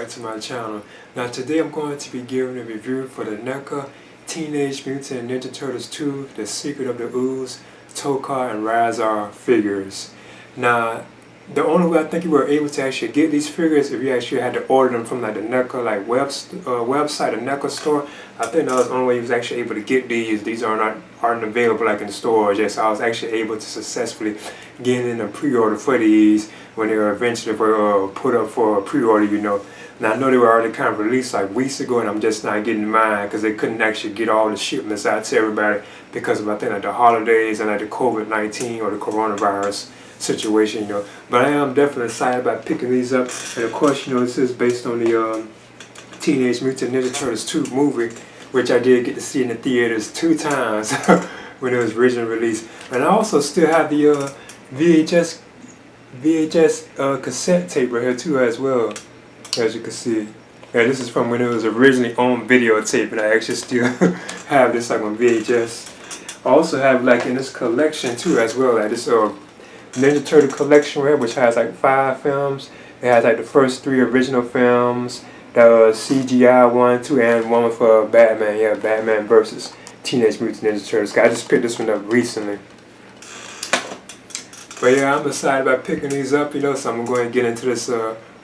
back to my channel. Now today I'm going to be giving a review for the NECA Teenage Mutant Ninja Turtles 2 The Secret of the Ooze, Tokka and Rahza figures. Now the only way I think you were able to actually get these figures if you actually had to order them from like the NECA website, the NECA store. I think that was the only way you was actually able to get these. These aren't available like in stores. Yes, I was actually able to successfully get in a pre-order for these when they were eventually put up for a pre-order, you know. Now I know they were already kind of released like weeks ago, and I'm just not getting mine because they couldn't actually get all the shipments out to everybody because of I think like the holidays and like the COVID-19 or the coronavirus situation, you know. But I am definitely excited about picking these up, and of course, you know, this is based on the Teenage Mutant Ninja Turtles 2 movie, which I did get to see in the theaters 2 times when it was originally released. And I also still have the VHS cassette tape right here too as well, as you can see. Yeah, this is from when it was originally on videotape, and I actually still have this like on VHS. I also have like in this collection too as well, like this Ninja Turtle collection right here, which has like 5 films. It has like the first 3 original films, the CGI 1, 2, and one for Batman. Yeah, Batman versus Teenage Mutant Ninja Turtles. I just picked this one up recently. But yeah, I'm excited about picking these up, you know, so I'm going to get into this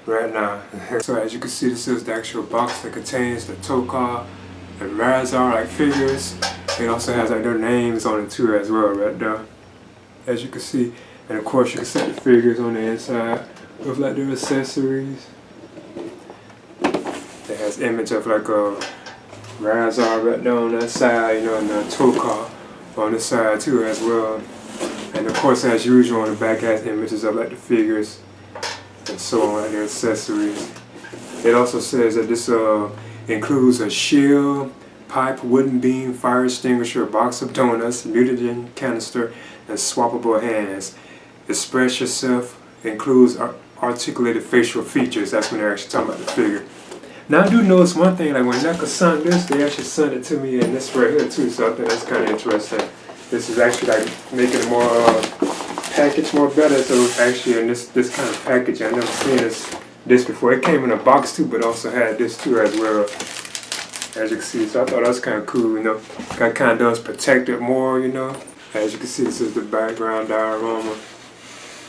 right now. So as you can see, this is the actual box that contains the Tokka and Rahza like figures. It also has like their names on it too as well right there, as you can see. And of course you can set the figures on the inside with like their accessories. It has image of like a Rahza right there on that side, you know, and the Tokka on the side too as well. And of course, as usual, on the back has images of like the figures and so on, like their accessories. It also says that this includes a shield, pipe, wooden beam, fire extinguisher, box of donuts, mutagen canister, and swappable hands. Express yourself includes articulated facial features. That's when they're actually talking about the figure. Now I do notice one thing, like when NECA sent this, they actually sent it to me in this right here too, so I think that's kind of interesting. This is actually like making it more package more better. So it's actually in this kind of package. I've never seen this before. It came in a box too, but also had this too as well, as you can see. So I thought that was kind of cool, you know. That kind of does protect it more, you know. As you can see, this is the background diorama.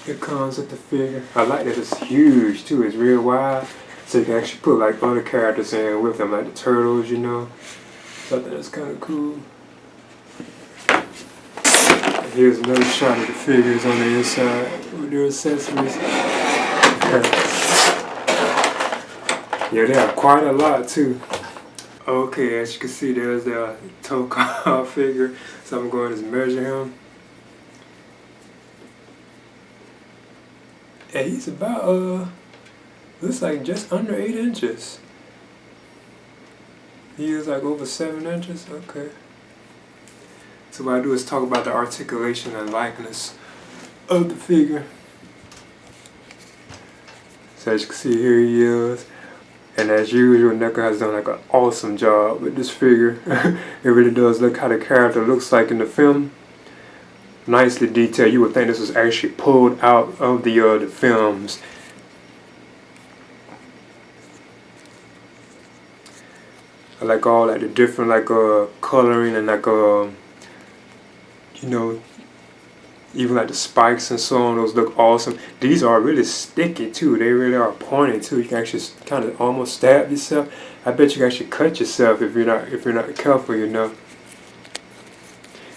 It comes with the figure. I like that it's huge too. It's real wide, so you can actually put like other characters in with them, like the turtles, you know. So I think that's kind of cool. Here's another shot of the figures on the inside with their accessories. Yeah, they have quite a lot too. Okay, as you can see, there's the Tokka figure. So I'm going to measure him. And he's about, looks like just under 8 inches. He is like over 7 inches, okay. So what I do is talk about the articulation and likeness of the figure. So as you can see, here he is. And as usual, NECA has done like an awesome job with this figure. It really does look how the character looks like in the film. Nicely detailed. You would think this was actually pulled out of the films. I like all like the different like coloring and like you know, even like the spikes and so on, those look awesome. These are really sticky too. They really are pointy too. You can actually kind of almost stab yourself. I bet you can actually cut yourself if you're not careful, you know.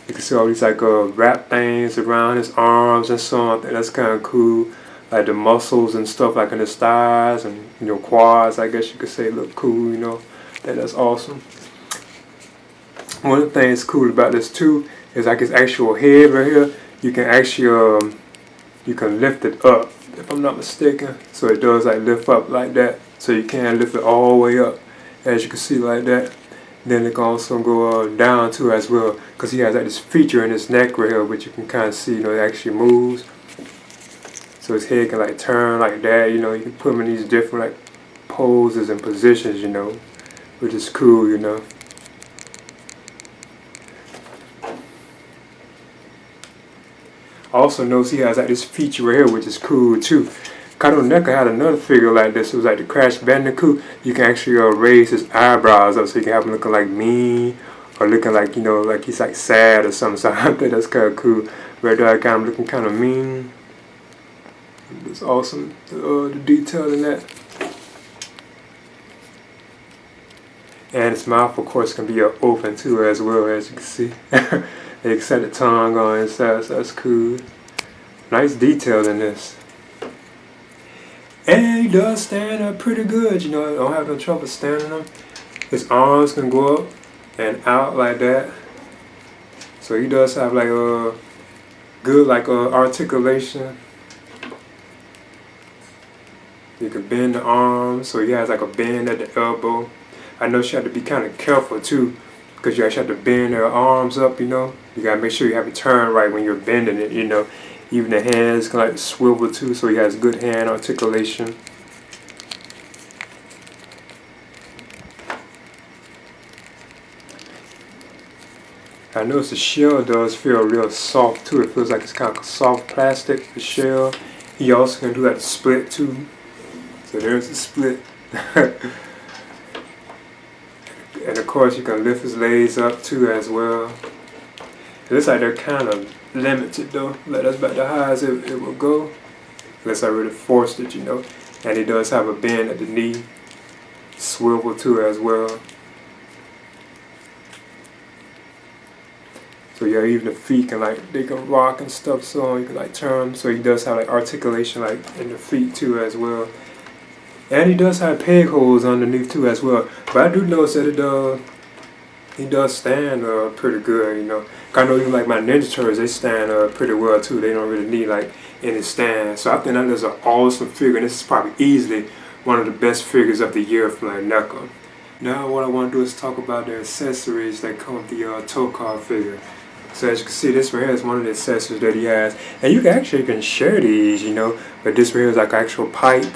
You can see all these like wrap things around his arms and so on. I think that's kind of cool. Like the muscles and stuff like in his thighs and, you know, quads, I guess you could say, look cool, you know. That's awesome. One of the things cool about this too is like his actual head right here. You can actually you can lift it up, if I'm not mistaken. So it does like lift up like that. So you can lift it all the way up, as you can see like that. Then it can also go down too as well, because he has like this feature in his neck right here, which you can kind of see, you know, it actually moves. So his head can like turn like that, you know. You can put him in these different like poses and positions, you know, which is cool, you know. I also notice he has like this feature right here, which is cool too. I know NECA had another figure like this. It was like the Crash Bandicoot. You can actually raise his eyebrows up so you can have him looking like mean or looking like, you know, like he's like sad or something. So I think that's kind of cool. Right there, I got him looking kind of mean. It's awesome, the detail in that. And its mouth, of course, can be open too as well, as you can see. They extend the tongue on inside, so that's cool. Nice detail in this. And he does stand up pretty good, you know, I don't have no trouble standing him. His arms can go up and out like that. So he does have like a good like articulation. You can bend the arms, so he has like a bend at the elbow. I know she had to be kind of careful too, because you actually have to bend her arms up, you know. You gotta make sure you have it turned right when you're bending it, you know. Even the hands can like swivel too, so he has good hand articulation. I notice the shell does feel real soft too. It feels like it's kind of soft plastic, the shell. He also can do that split too. So there's the split. And of course you can lift his legs up too as well. It looks like they're kind of limited though. Like that's about the high as it will go. Unless I really forced it, you know. And he does have a bend at the knee. Swivel too as well. So yeah, even the feet can like, they can rock and stuff, so you can like turn. So he does have like articulation like in the feet too as well. And he does have peg holes underneath too as well. But I do notice that he does stand pretty good, you know. I know even like my Ninja Turtles, they stand pretty well too. They don't really need like any stand. So I think that is an awesome figure. And this is probably easily one of the best figures of the year from like NECA. Now what I want to do is talk about the accessories that come with the Tokka figure. So as you can see, this right here is one of the accessories that he has. And you can share these, you know. But this right here is like an actual pipe.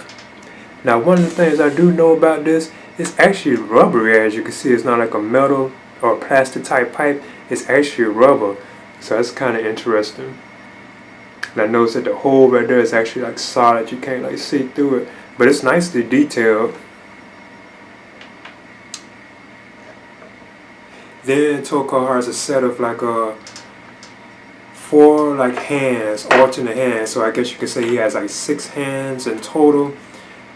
Now one of the things I do know about this, it's actually rubbery, as you can see. It's not like a metal or plastic type pipe. It's actually rubber. So that's kind of interesting. And I noticed that the hole right there is actually like solid. You can't like see through it. But it's nicely detailed. Then Tokka has a set of like 4 like hands, alternate hands. So I guess you could say he has like 6 hands in total.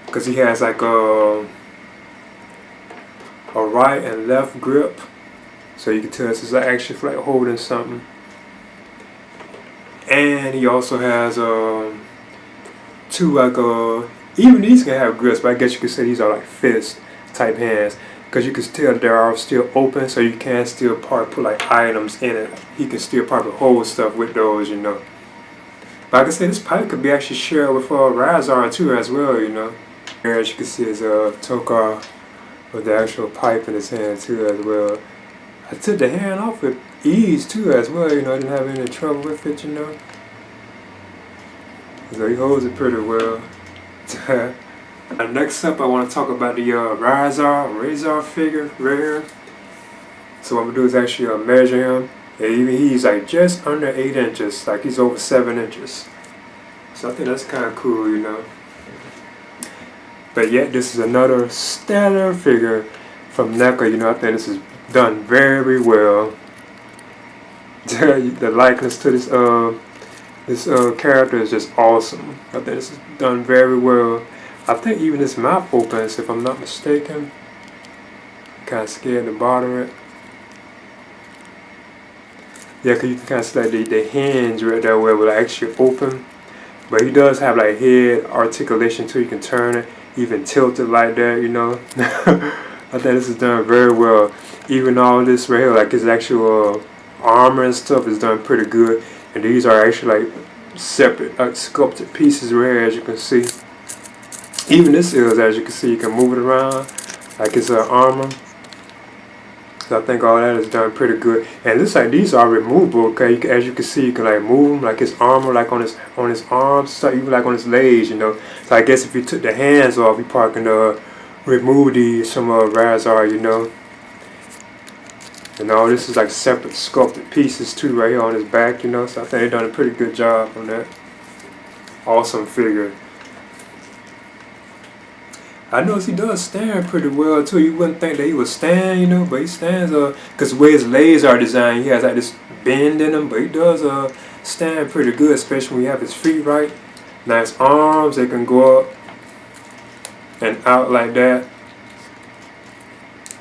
Because he has like a right and left grip. So you can tell this is actually like holding something. And he also has 2 like even these can have grips, but I guess you could say these are like fist type hands. Because you can tell they are still open, so you can still put like items in it. He can still probably hold stuff with those, you know. But like I said, this pipe could be actually shared with Rahza too as well, you know. Here, as you can see, is Tokka with the actual pipe in his hand too as well. I took the hand off with ease too as well, you know. I didn't have any trouble with it, you know. So he holds it pretty well. Next up, I want to talk about the Rahza figure right here. So what I'm gonna do is actually measure him. And he's like just under 8 inches, like he's over 7 inches. So I think that's kind of cool, you know. But yet, this is another stellar figure from NECA. You know, I think this is done very well. The likeness to this character is just awesome. I think this is done very well. I think even his mouth opens, if I'm not mistaken. Kind of scared to bother it. Yeah, because you can kind of see like the hinge right there where it will actually open. But he does have like head articulation too. You can turn it, even tilt it like that, you know. I think this is done very well. Even all this right here, like his actual armor and stuff is done pretty good. And these are actually like separate, like sculpted pieces right here, as you can see. Even this is, as you can see, you can move it around like it's armor. So I think all that is done pretty good. And this like these are removable. Okay, as you can see, you can like move them, like his armor, like on his arms, so even like on his legs, you know. So I guess if you took the hands off, you probably can remove some Rahza, you know. And all this is like separate sculpted pieces too, right here on his back, you know. So I think they've done a pretty good job on that. Awesome figure. I noticed he does stand pretty well too. You wouldn't think that he would stand, you know, but he stands because the way his legs are designed, he has like this bend in him, but he does stand pretty good, especially when you have his feet right. Nice arms, they can go up and out like that.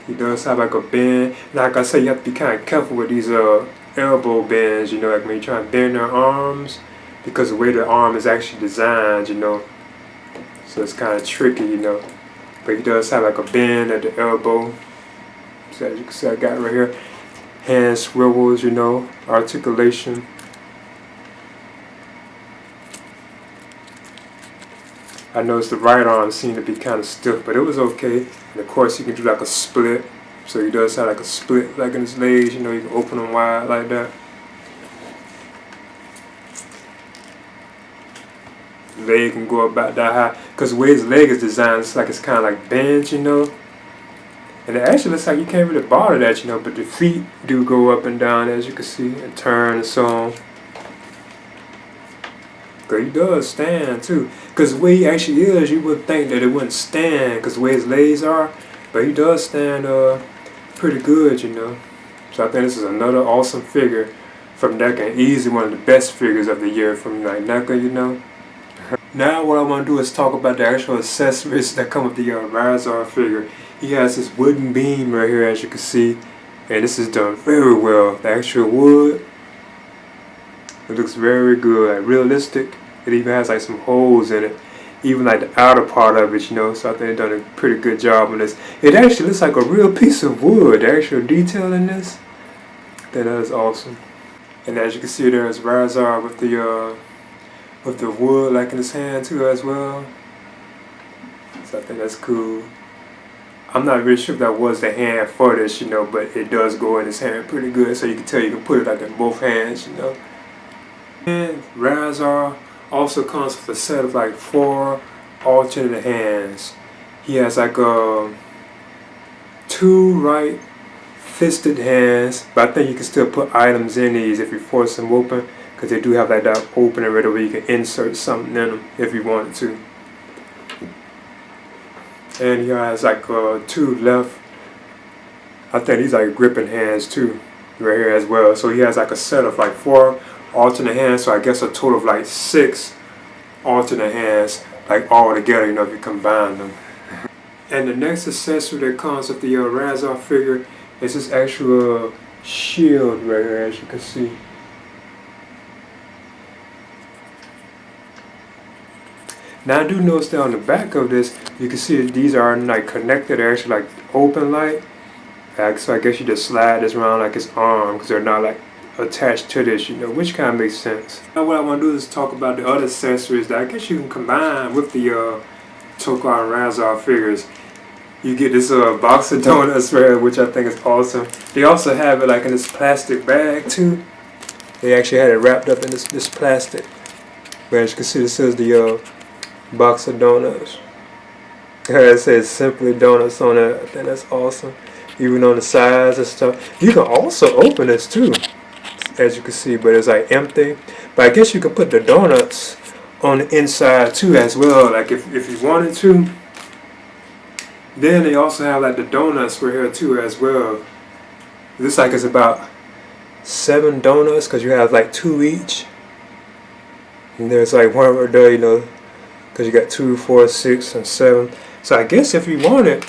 He does have like a bend. Like I said, you have to be kind of careful with these elbow bends, you know, like when you try to bend their arms, because the way the arm is actually designed, you know, so it's kind of tricky, you know. But he does have like a bend at the elbow. So as you can see, I got it right here. Hand swivels, you know, articulation. I noticed the right arm seemed to be kind of stiff, but it was okay. And of course, you can do like a split. So he does have like a split like in his legs, you know, you can open them wide like that. Leg can go about that high, because the way his leg is designed, it's like it's kind of like bent, you know. And it actually looks like you can't really bother that, you know, but the feet do go up and down, as you can see, and turn and so on. But he does stand too, because the way he actually is, you would think that it wouldn't stand, because the way his legs are. But he does stand pretty good, you know. So I think this is another awesome figure from NECA, and easily one of the best figures of the year from like NECA, you know. Now what I want to do is talk about the actual accessories that come with the Rahza figure. He has this wooden beam right here, as you can see, and this is done very well. The actual wood, it looks very good, like realistic. It even has like some holes in it, even like the outer part of it, you know. So I think they've done a pretty good job on this. It actually looks like a real piece of wood. The actual detail in this, that is awesome. And as you can see, there's Rahza with the wood like in his hand too as well. So I think that's cool. I'm not really sure if that was the hand for this, you know, but it does go in his hand pretty good, so you can tell you can put it like in both hands, you know. And Rahza also comes with a set of like 4 alternate hands. He has like 2 right fisted hands, but I think you can still put items in these if you force them open, because they do have like that opening right where you can insert something in them if you wanted to. And he has like 2 left. I think these are like gripping hands too, right here as well. So he has like a set of like 4 alternate hands. So I guess a total of like 6 alternate hands, like all together, you know, if you combine them. And the next accessory that comes with the Rahza figure is this actual shield right here, as you can see. Now I do notice that on the back of this, you can see that these are like connected, they're actually like open like. So I guess you just slide this around like his arm, because they're not like attached to this, you know, which kind of makes sense. Now what I want to do is talk about the other accessories that I guess you can combine with the Tokka and Rahza figures. You get this box of donuts right here, which I think is awesome. They also have it like in this plastic bag too. They actually had it wrapped up in this plastic. But as you can see, this is the box of donuts. It says simply donuts on it. I think that's awesome. Even on the sides and stuff. You can also open this too, as you can see, but it's like empty. But I guess you can put the donuts on the inside too as well, like if you wanted to. Then they also have like the donuts right here too as well. This like is about 7 donuts, because you have like 2 each. And there's like one right there, you know, because you got 2, 4, 6, and 7. So I guess if you wanted,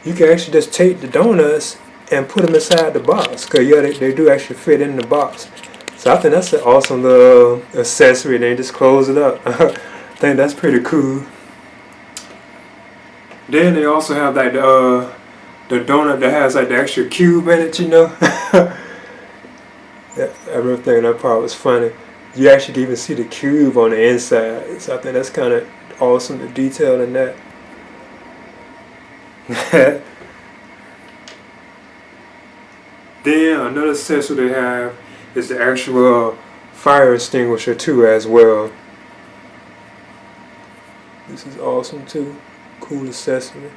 you can actually just take the donuts and put them inside the box, because yeah, they do actually fit in the box. So I think that's an awesome little accessory, and they just close it up. I think that's pretty cool. Then they also have like the donut that has like the extra cube in it, you know. I remember thinking that part was funny. You actually can even see the cube on the inside. So I think that's kind of awesome, the detail in that. Then another accessory they have is the actual fire extinguisher too as well. This is awesome too. Cool accessory.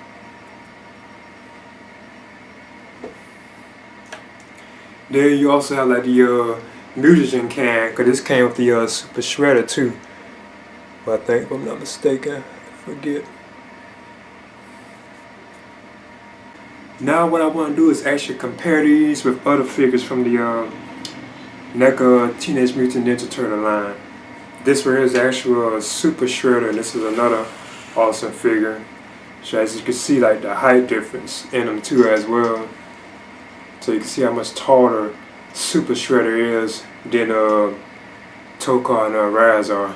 Then you also have like the mutagen can, because this came with the super shredder too. But I think, if I'm not mistaken, I forget. Now what I want to do is actually compare these with other figures from the NECA Teenage Mutant Ninja Turtle line. This one here is the actual Super Shredder, and this is another awesome figure. So as you can see, like the height difference in them too as well. So you can see how much taller Super Shredder is than Tokka and Rahza.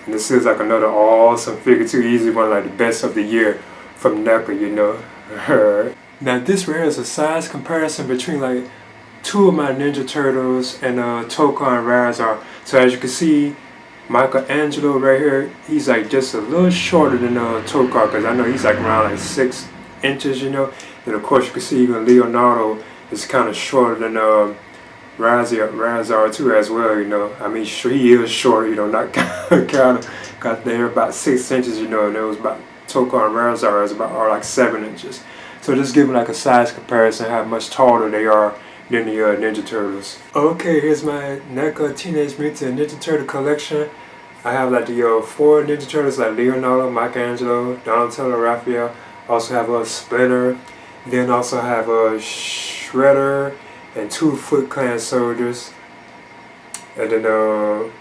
And this is like another awesome figure too, easily one of like the best of the year from NECA, you know. Now this right here is a size comparison between like two of my Ninja Turtles and Tokka and Rahza. So as you can see, Michelangelo right here, he's like just a little shorter than Tokka, because I know he's like around like 6 inches, you know. And of course you can see even Leonardo is kind of shorter than Rahza too as well, you know. I mean, sure, he is short, you know, not kind of got there about 6 inches, you know, and it was about Tokka and Rahza is about are like 7 inches. So just give them like a size comparison, how much taller they are than the Ninja Turtles. Okay, here's my NECA Teenage Mutant Ninja Turtle collection. I have like the 4 Ninja Turtles like Leonardo, Michelangelo, Donatello, Raphael. Also have a Splinter. Then also have a Shredder and 2 Foot Clan soldiers. And then Tokka,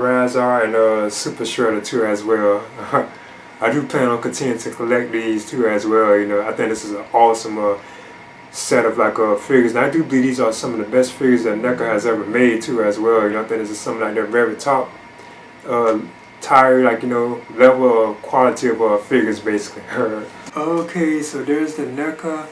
Rahza, and Super Shredder too as well. I do plan on continuing to collect these too as well, you know. I think this is an awesome set of like figures. And I do believe these are some of the best figures that NECA has ever made too as well. You know, I think this is some like their very top tier, like, you know, level of quality of figures basically. Okay, so there's the NECA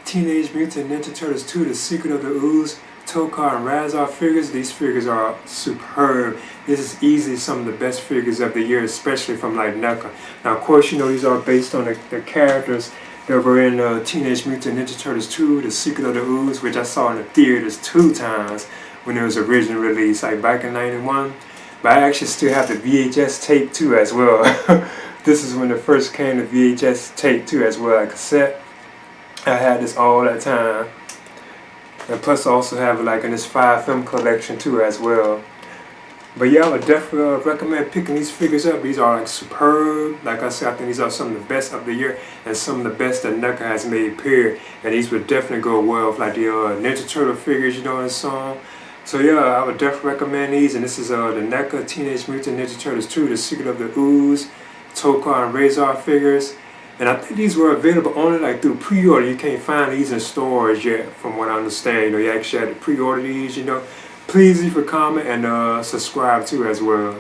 Teenage Mutant Ninja Turtles 2, The Secret of the Ooze, Tokka and Rahza figures. These figures are superb. This is easily some of the best figures of the year, especially from like NECA. Now of course, you know, these are based on the characters that were in Teenage Mutant Ninja Turtles 2, The Secret of the Ooze, which I saw in the theaters 2 times when it was originally released, like back in '91. But I actually still have the VHS tape too as well. This is when it first came, to VHS tape too as well, like cassette. I had this all that time. And plus I also have it like in this 5 film collection too as well. But yeah, I would definitely recommend picking these figures up. These are like superb. Like I said, I think these are some of the best of the year and some of the best that NECA has made, period. And these would definitely go well with like the Ninja Turtle figures, you know, and so on. So yeah, I would definitely recommend these. And this is the NECA Teenage Mutant Ninja Turtles 2, The Secret of the Ooze, Tokka and Rahza figures. And I think these were available only like through pre-order. You can't find these in stores yet, from what I understand. You know, you actually had to pre-order these, you know. Please leave a comment and subscribe too as well.